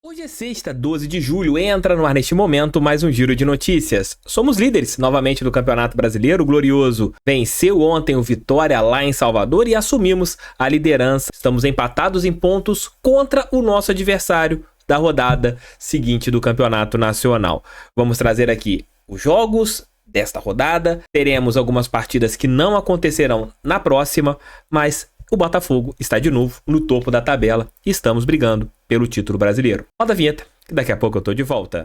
Hoje é sexta, 12 de julho, entra no ar neste momento mais um giro de notícias. Somos líderes novamente do Campeonato Brasileiro. O Glorioso venceu ontem o Vitória lá em Salvador e assumimos a liderança. Estamos empatados em pontos contra o nosso adversário da rodada seguinte do Campeonato Nacional. Vamos trazer aqui os jogos desta rodada. Teremos algumas partidas que não acontecerão na próxima, mas o Botafogo está de novo no topo da tabela e estamos brigando pelo título brasileiro. Roda a vinheta, que daqui a pouco eu tô de volta.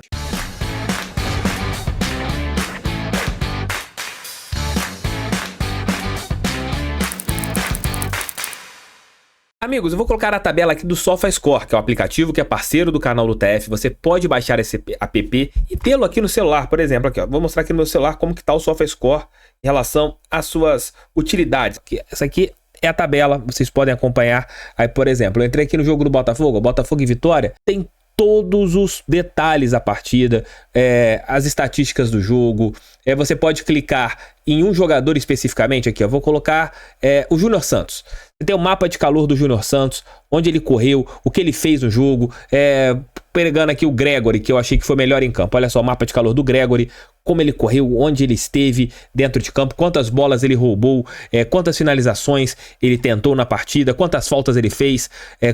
Amigos, eu vou colocar a tabela aqui do SofaScore, que é o aplicativo que é parceiro do canal do TF. Você pode baixar esse app e tê-lo aqui no celular, por exemplo. Aqui, ó, vou mostrar aqui no meu celular como que tá o SofaScore em relação às suas utilidades. Essa aqui é a tabela, vocês podem acompanhar. Aí, por exemplo, eu entrei aqui no jogo do Botafogo e Vitória, tem todos os detalhes da partida, as estatísticas do jogo. Você pode clicar em um jogador especificamente aqui, eu vou colocar o Júnior Santos. Tem o mapa de calor do Júnior Santos, onde ele correu, o que ele fez no jogo, pegando aqui o Gregory, que eu achei que foi melhor em campo. Olha só o mapa de calor do Gregory, como ele correu, onde ele esteve dentro de campo, quantas bolas ele roubou, quantas finalizações ele tentou na partida, quantas faltas ele fez,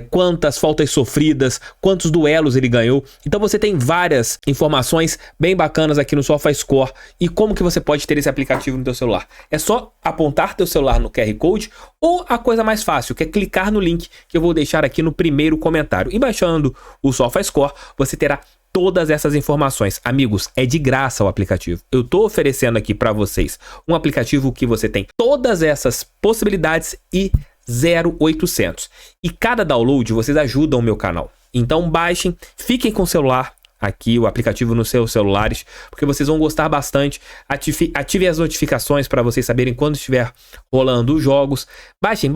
quantas faltas sofridas, quantos duelos ele ganhou. Então você tem várias informações bem bacanas aqui no SofaScore. E como que você pode ter esse aplicativo no teu celular? É só apontar teu celular no QR Code ou a coisa mais fácil, que é clicar no link que eu vou deixar aqui no primeiro comentário. E baixando o SofaScore, você terá todas essas informações. Amigos, é de graça o aplicativo. Eu tô oferecendo aqui para vocês um aplicativo que você tem todas essas possibilidades e 0,800. E cada download vocês ajudam o meu canal. Então baixem, fiquem com o celular aqui, o aplicativo nos seus celulares, porque vocês vão gostar bastante. Ativem as notificações para vocês saberem quando estiver rolando os jogos. Baixem.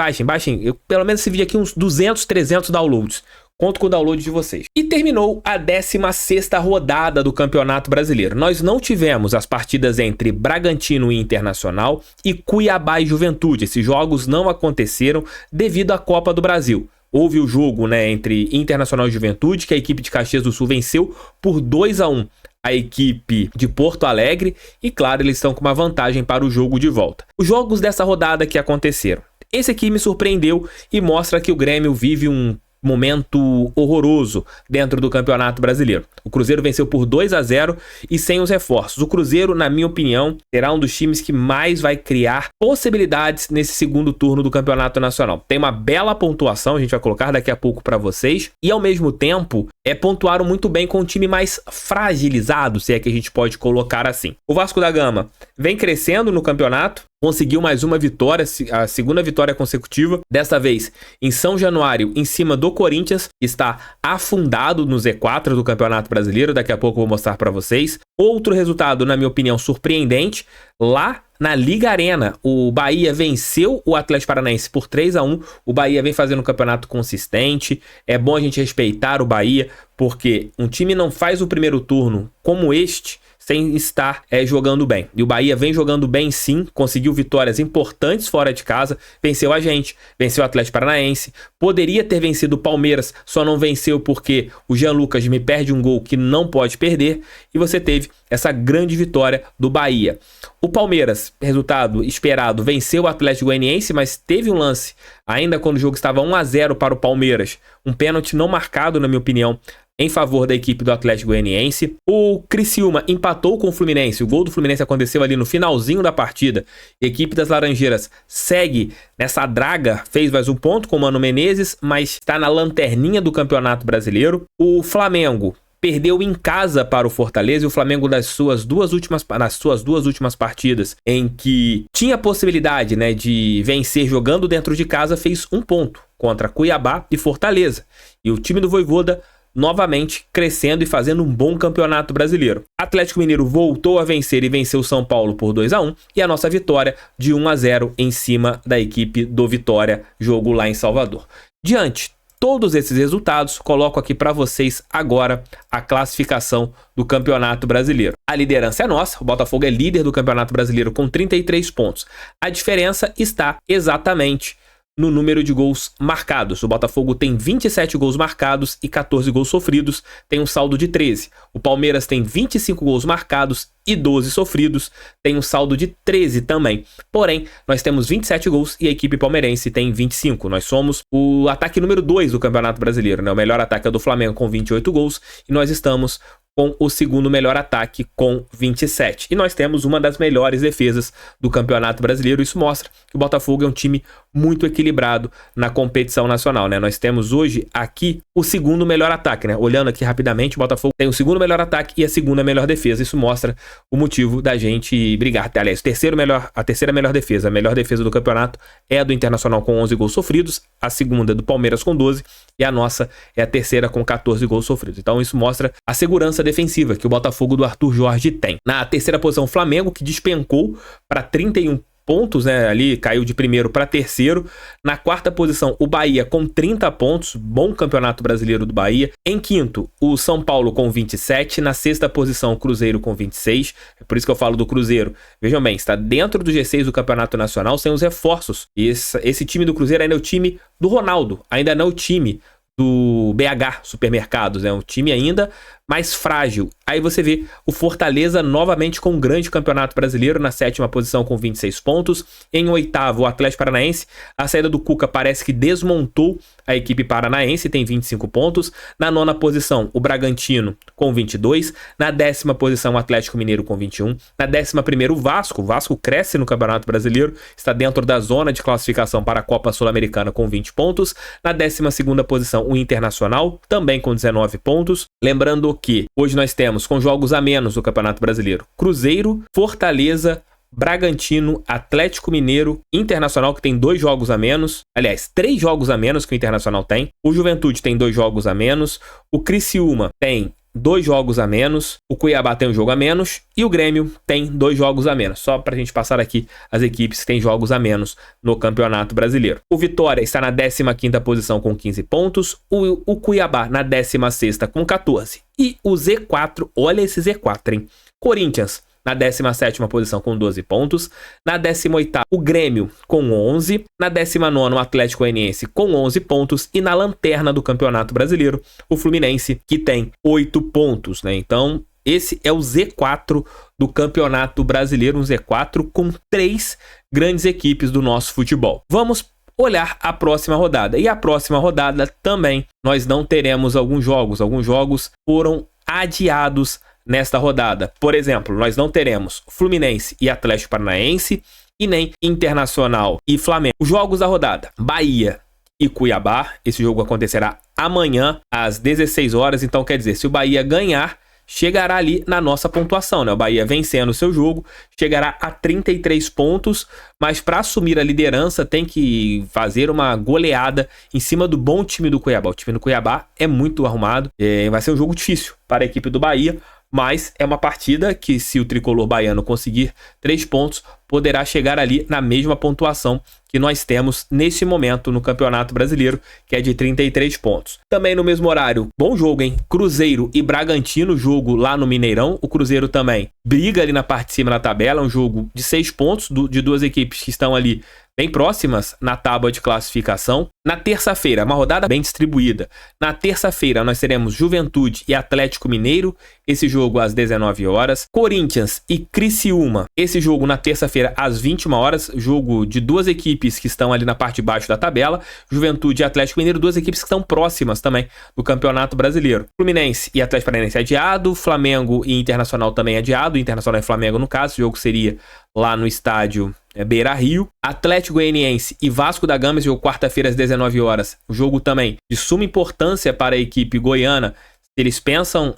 Pelo menos esse vídeo aqui uns 200, 300 downloads. Conto com o download de vocês. E terminou a 16ª rodada do Campeonato Brasileiro. Nós não tivemos as partidas entre Bragantino e Internacional e Cuiabá e Juventude. Esses jogos não aconteceram devido à Copa do Brasil. Houve o jogo, entre Internacional e Juventude, que a equipe de Caxias do Sul venceu por 2-1 a equipe de Porto Alegre. E claro, eles estão com uma vantagem para o jogo de volta. Os jogos dessa rodada que aconteceram. Esse aqui me surpreendeu e mostra que o Grêmio vive um momento horroroso dentro do Campeonato Brasileiro. O Cruzeiro venceu por 2-0 e sem os reforços. O Cruzeiro, na minha opinião, será um dos times que mais vai criar possibilidades nesse segundo turno do Campeonato Nacional. Tem uma bela pontuação, a gente vai colocar daqui a pouco para vocês, e ao mesmo tempo pontuaram muito bem com um time mais fragilizado, se é que a gente pode colocar assim. O Vasco da Gama vem crescendo no campeonato, conseguiu mais uma vitória, a segunda vitória consecutiva, desta vez em São Januário, em cima do Corinthians, está afundado no Z4 do Campeonato Brasileiro, daqui a pouco eu vou mostrar para vocês. Outro resultado, na minha opinião, surpreendente, lá na Liga Arena, o Bahia venceu o Atlético Paranaense por 3-1, o Bahia vem fazendo um campeonato consistente, é bom a gente respeitar o Bahia, porque um time não faz o primeiro turno como este, sem estar jogando bem. E o Bahia vem jogando bem sim, conseguiu vitórias importantes fora de casa, venceu a gente, venceu o Atlético Paranaense, poderia ter vencido o Palmeiras, só não venceu porque o Jean Lucas me perde um gol que não pode perder, e você teve essa grande vitória do Bahia. O Palmeiras, resultado esperado, venceu o Atlético Goianiense, mas teve um lance, ainda quando o jogo estava 1-0 para o Palmeiras, um pênalti não marcado, na minha opinião, em favor da equipe do Atlético Goianiense. O Criciúma empatou com o Fluminense. O gol do Fluminense aconteceu ali no finalzinho da partida. A equipe das Laranjeiras segue nessa draga, fez mais um ponto com o Mano Menezes, mas está na lanterninha do Campeonato Brasileiro. O Flamengo perdeu em casa para o Fortaleza, e o Flamengo nas suas duas últimas partidas em que tinha a possibilidade de vencer jogando dentro de casa, fez um ponto contra Cuiabá e Fortaleza. E o time do Vojvoda novamente crescendo e fazendo um bom campeonato brasileiro. Atlético Mineiro voltou a vencer e venceu o São Paulo por 2-1, e a nossa vitória de 1-0 em cima da equipe do Vitória, jogo lá em Salvador. Diante todos esses resultados, coloco aqui para vocês agora a classificação do Campeonato Brasileiro. A liderança é nossa, o Botafogo é líder do Campeonato Brasileiro com 33 pontos. A diferença está exatamente no número de gols marcados. O Botafogo tem 27 gols marcados e 14 gols sofridos, tem um saldo de 13. O Palmeiras tem 25 gols marcados e 12 sofridos, tem um saldo de 13 também. Porém, nós temos 27 gols e a equipe palmeirense tem 25. Nós somos o ataque número 2 do Campeonato Brasileiro, né? O melhor ataque é do Flamengo com 28 gols e nós estamos com o segundo melhor ataque com 27. E nós temos uma das melhores defesas do Campeonato Brasileiro. Isso mostra que o Botafogo é um time muito equilibrado na competição nacional, né? Nós temos hoje aqui o segundo melhor ataque, né? Olhando aqui rapidamente, o Botafogo tem o segundo melhor ataque e a segunda melhor defesa. Isso mostra o motivo da gente brigar. Aliás, a terceira melhor defesa. A melhor defesa do campeonato é a do Internacional com 11 gols sofridos, a segunda é do Palmeiras com 12 e a nossa é a terceira com 14 gols sofridos. Então isso mostra a segurança defensiva que o Botafogo do Arthur Jorge tem. Na terceira posição, o Flamengo, que despencou para 31 pontos, né? Ali caiu de primeiro para terceiro. Na quarta posição, o Bahia com 30 pontos, bom campeonato brasileiro do Bahia. Em quinto, o São Paulo com 27. Na sexta posição, o Cruzeiro com 26. É por isso que eu falo do Cruzeiro. Vejam bem, está dentro do G6 do Campeonato Nacional sem os reforços. E esse time do Cruzeiro ainda é o time do Ronaldo, ainda não é o time do BH Supermercados, é um time ainda mais frágil. Aí você vê o Fortaleza novamente com um grande campeonato brasileiro, na sétima posição com 26 pontos. Em oitavo, o Atlético Paranaense. A saída do Cuca parece que desmontou a equipe paranaense, tem 25 pontos. Na nona posição, o Bragantino com 22. Na décima posição, o Atlético Mineiro com 21. Na décima primeira, o Vasco. O Vasco cresce no Campeonato Brasileiro, está dentro da zona de classificação para a Copa Sul-Americana com 20 pontos. Na décima segunda posição, o Internacional, também com 19 pontos. Lembrando que hoje nós temos, com jogos a menos do Campeonato Brasileiro, Cruzeiro, Fortaleza, Bragantino, Atlético Mineiro, Internacional, que tem 2 jogos a menos. Aliás, 3 jogos a menos que o Internacional tem. O Juventude tem 2 jogos a menos. O Criciúma tem 2 jogos a menos, o Cuiabá tem um jogo a menos e o Grêmio tem 2 jogos a menos. Só pra gente passar aqui as equipes que têm jogos a menos no Campeonato Brasileiro. O Vitória está na 15ª posição com 15 pontos, o Cuiabá na 16ª com 14. E o Z4, olha esse Z4, hein? Corinthians na 17ª posição com 12 pontos. Na 18ª, o Grêmio com 11. Na 19ª, o Atlético Goianiense com 11 pontos. E na lanterna do Campeonato Brasileiro, o Fluminense, que tem 8 pontos, né? Então, esse é o Z4 do Campeonato Brasileiro, um Z4 com 3 grandes equipes do nosso futebol. Vamos olhar a próxima rodada. E a próxima rodada também nós não teremos alguns jogos. Alguns jogos foram adiados nesta rodada. Por exemplo, nós não teremos Fluminense e Atlético Paranaense e nem Internacional e Flamengo. Os jogos da rodada: Bahia e Cuiabá. Esse jogo acontecerá amanhã às 16 horas. Então quer dizer, se o Bahia ganhar, chegará ali na nossa pontuação, né? O Bahia vencendo o seu jogo, chegará a 33 pontos, mas para assumir a liderança tem que fazer uma goleada em cima do bom time do Cuiabá. O time do Cuiabá é muito arrumado, vai ser um jogo difícil para a equipe do Bahia, mas é uma partida que, se o tricolor baiano conseguir 3 pontos, poderá chegar ali na mesma pontuação que nós temos nesse momento no Campeonato Brasileiro, que é de 33 pontos. Também no mesmo horário, bom jogo, hein? Cruzeiro e Bragantino, jogo lá no Mineirão. O Cruzeiro também briga ali na parte de cima da tabela, um jogo de 6 pontos, de 2 equipes que estão ali bem próximas na tábua de classificação. Na terça-feira, uma rodada bem distribuída. Na terça-feira nós teremos Juventude e Atlético Mineiro, esse jogo às 19 horas. Corinthians e Criciúma, esse jogo na terça-feira às 21 horas, jogo de 2 equipes que estão ali na parte de baixo da tabela. Juventude e Atlético Mineiro, 2 equipes que estão próximas também do Campeonato Brasileiro. Fluminense e Atlético Paranaense adiado, Flamengo e Internacional também adiado, Internacional e Flamengo no caso, o jogo seria lá no estádio Beira-Rio. Atlético Goianiense e Vasco da Gama, esse jogo quarta-feira às 19 horas, o jogo também de suma importância para a equipe goiana. Eles pensam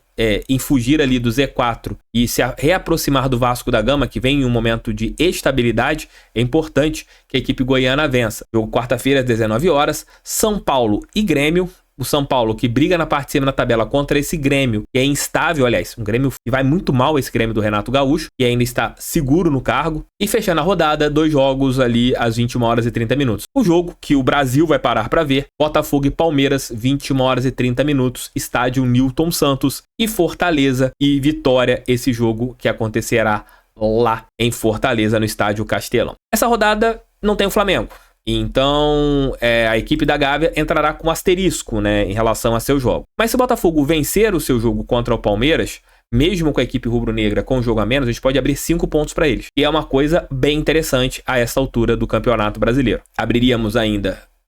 em fugir ali do Z4 e se reaproximar do Vasco da Gama, que vem em um momento de estabilidade. É importante que a equipe goiana vença. Jogo quarta-feira às 19 horas, São Paulo e Grêmio. O São Paulo que briga na parte de cima da tabela contra esse Grêmio, que é instável, aliás, um Grêmio que vai muito mal, esse Grêmio do Renato Gaúcho, e ainda está seguro no cargo. E fechando a rodada, 2 jogos ali às 21 horas e 30 minutos. O jogo que o Brasil vai parar para ver: Botafogo e Palmeiras, 21 horas e 30 minutos, estádio Newton Santos. E Fortaleza e Vitória, esse jogo que acontecerá lá em Fortaleza, no estádio Castelão. Essa rodada não tem o Flamengo. Então, a equipe da Gávea entrará com asterisco, né, em relação a seu jogo. Mas se o Botafogo vencer o seu jogo contra o Palmeiras, mesmo com a equipe rubro-negra com um jogo a menos, a gente pode abrir 5 pontos para eles. E é uma coisa bem interessante a essa altura do Campeonato Brasileiro.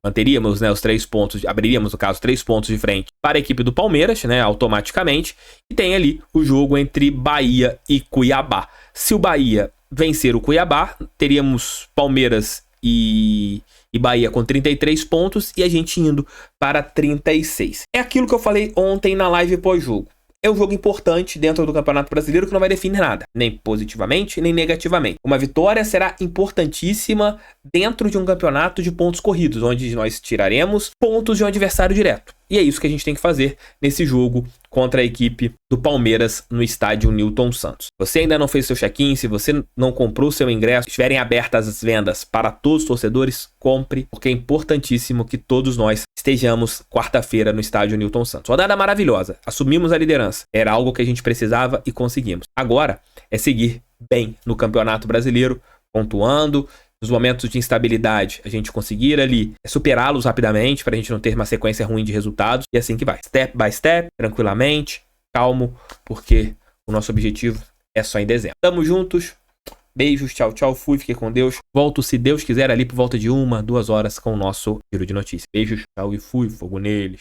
Manteríamos, né, os 3 pontos, abriríamos, no caso, 3 pontos de frente para a equipe do Palmeiras, né, automaticamente. E tem ali o jogo entre Bahia e Cuiabá. Se o Bahia vencer o Cuiabá, teríamos Palmeiras e Bahia com 33 pontos e a gente indo para 36. É aquilo que eu falei ontem na live pós-jogo. É um jogo importante dentro do Campeonato Brasileiro que não vai definir nada, nem positivamente, nem negativamente. Uma vitória será importantíssima dentro de um campeonato de pontos corridos, onde nós tiraremos pontos de um adversário direto. E é isso que a gente tem que fazer nesse jogo contra a equipe do Palmeiras no estádio Newton Santos. Você ainda não fez seu check-in, se você não comprou seu ingresso, estiverem abertas as vendas para todos os torcedores, compre, porque é importantíssimo que todos nós estejamos quarta-feira no estádio Newton Santos. Rodada maravilhosa, assumimos a liderança, era algo que a gente precisava e conseguimos. Agora é seguir bem no Campeonato Brasileiro, pontuando. Nos momentos de instabilidade, a gente conseguir ali superá-los rapidamente para a gente não ter uma sequência ruim de resultados. E assim que vai. Step by step, tranquilamente, calmo, porque o nosso objetivo é só em dezembro. Tamo juntos. Beijos, tchau, tchau. Fui, fiquei com Deus. Volto, se Deus quiser, ali por volta de 1, 2 horas com o nosso giro de notícias. Beijos, tchau e fui. Fogo neles.